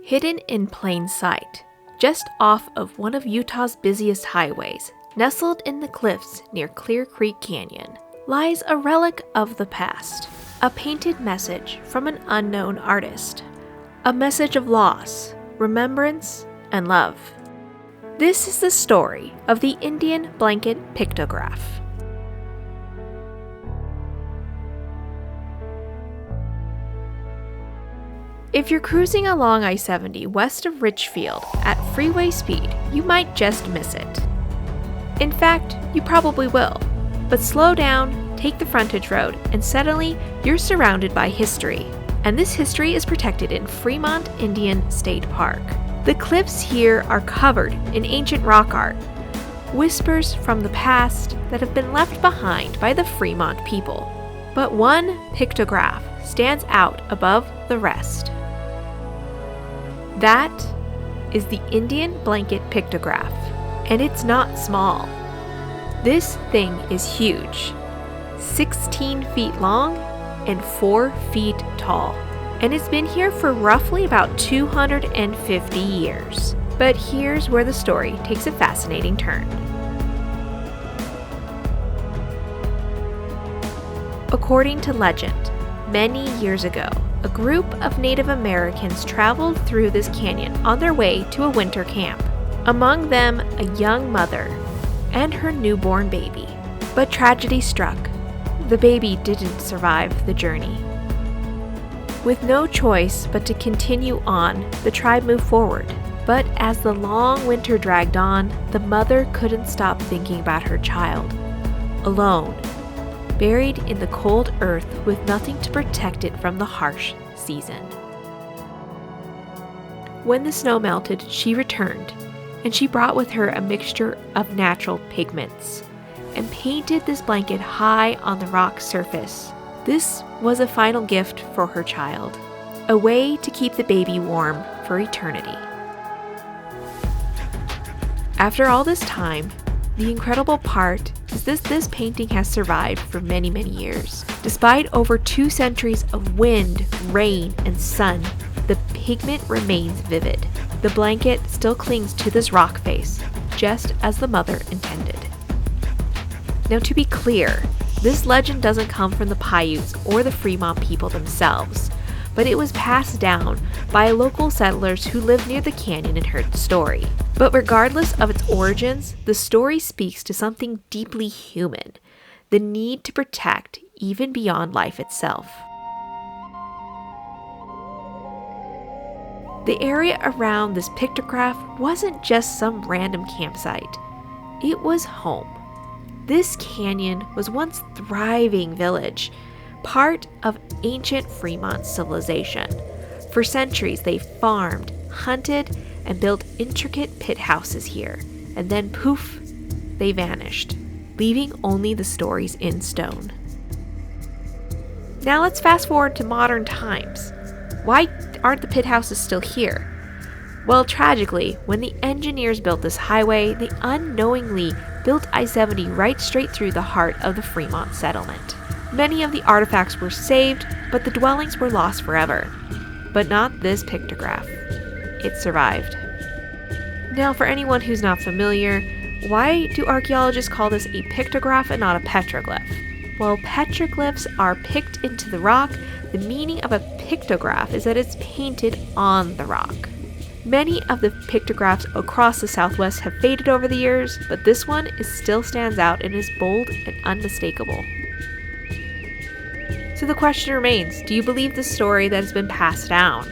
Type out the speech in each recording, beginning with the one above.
Hidden in plain sight, just off of one of Utah's busiest highways, nestled in the cliffs near Clear Creek Canyon, lies a relic of the past, a painted message from an unknown artist, a message of loss, remembrance, and love. This is the story of the Indian Blanket Pictograph. If you're cruising along I-70 west of Richfield at freeway speed, you might just miss it. In fact, you probably will. But slow down, take the frontage road, and suddenly you're surrounded by history. And this history is protected in Fremont Indian State Park. The cliffs here are covered in ancient rock art, whispers from the past that have been left behind by the Fremont people. But one pictograph stands out above the rest. That is the Indian Blanket Pictograph, and it's not small. This thing is huge, 16 feet long and 4 feet tall, and it's been here for roughly about 250 years. But here's where the story takes a fascinating turn. According to legend, many years ago, a group of Native Americans traveled through this canyon on their way to a winter camp. Among them, a young mother and her newborn baby. But tragedy struck. The baby didn't survive the journey. With no choice but to continue on, the tribe moved forward. But as the long winter dragged on, the mother couldn't stop thinking about her child. Alone, buried in the cold earth with nothing to protect it from the harsh season. When the snow melted, she returned, and she brought with her a mixture of natural pigments and painted this blanket high on the rock surface. This was a final gift for her child, a way to keep the baby warm for eternity. After all this time, the incredible part is this painting has survived for many, many years. Despite over 2 centuries of wind, rain, and sun, the pigment remains vivid. The blanket still clings to this rock face, just as the mother intended. Now, to be clear, this legend doesn't come from the Paiutes or the Fremont people themselves, but it was passed down by local settlers who lived near the canyon and heard the story. But regardless of its origins, the story speaks to something deeply human, the need to protect even beyond life itself. The area around this pictograph wasn't just some random campsite. It was home. This canyon was once a thriving village, part of ancient Fremont civilization. For centuries, they farmed, hunted, and built intricate pit houses here. And then poof, they vanished, leaving only the stories in stone. Now let's fast forward to modern times. Why aren't the pit houses still here? Well, tragically, when the engineers built this highway, they unknowingly built I-70 right straight through the heart of the Fremont settlement. Many of the artifacts were saved, but the dwellings were lost forever. But not this pictograph. It survived. Now, for anyone who's not familiar, why do archaeologists call this a pictograph and not a petroglyph? Well, petroglyphs are picked into the rock. The meaning of a pictograph is that it's painted on the rock. Many of the pictographs across the Southwest have faded over the years, but this one still stands out and is bold and unmistakable. So the question remains, do you believe the story that has been passed down?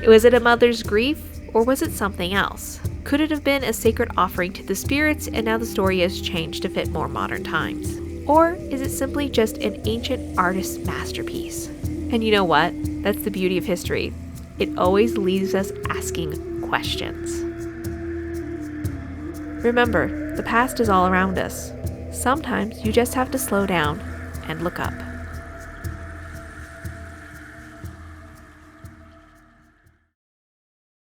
Was it a mother's grief, or was it something else? Could it have been a sacred offering to the spirits, and now the story has changed to fit more modern times? Or is it simply just an ancient artist's masterpiece? And you know what? That's the beauty of history. It always leaves us asking questions. Remember, the past is all around us. Sometimes you just have to slow down and look up.